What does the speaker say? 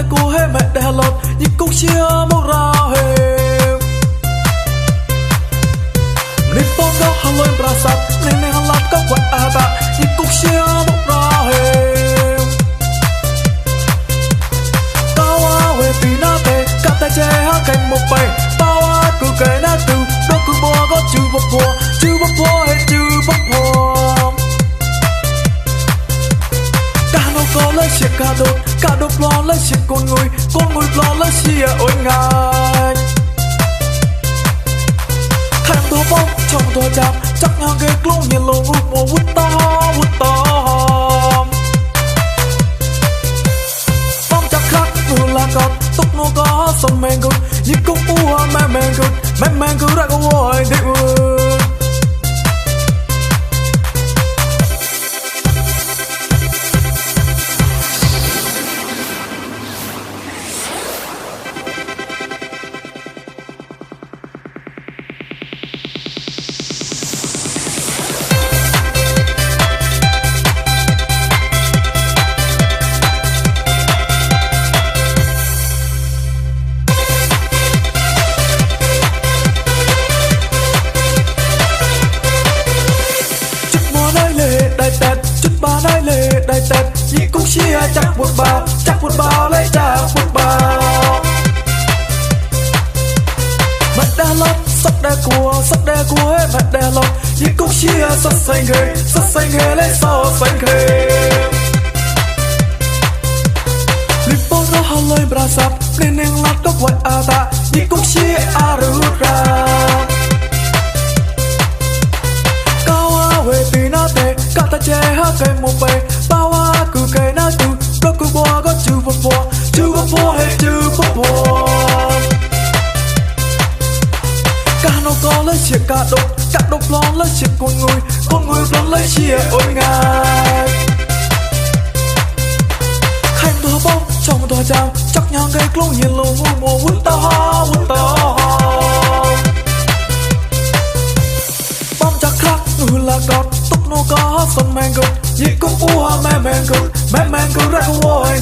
cô hê mẹ đè lọt nhịp cúc chia một rào hềm Nếp bóng đó hà lôi bà sạch nên nàng lát có quạt à tạ nhịp cúc chia một rào hềm Cao á về tì ná tê cặp tay chê hát cạnh một bầy Bao á cứ kê ná tù đó cứ bó có chư bọc bó hay chư bọc bó có lấy chiếc cả đốt lo lấy chiếc con người lo lấy chia ôi ngài thèm đồ bóng trong đồ chạm chắc ngang ghế luôn nhìn lô ngục mùa vút to bóng chắc khác vừa là con túc nó có sông men gud nhịp cũng u hoa men gud ra có ngồi để ơi đại tết nhị cũng chia chắc một bao lấy chắc một bao mẹ đè lót sắp đè cua hết mẹ đè lót nhị cũng chia sắp xanh ghê lấy so xanh ghê lip bóng đó hà lôi bà sắp nên nàng lát có quay à tạ nhị cũng chia à rút ra cao á về tì ná tê cả ta chê hát cây một bầy bao á cứ cây ná tù đó cứ bó có chư bọc bó hay chư bọc bó cả nó có lấy chiếc cả đốt lo lấy chiếc con người lo lấy chia ôi ngài khanh đồ bóng trong đồ chạm chắc nhang ghế luôn nhìn lô mùa vút to bóng chắc khác người là con túc nó có sông men gud nhịp cũng u hoa men gud ra có ngồi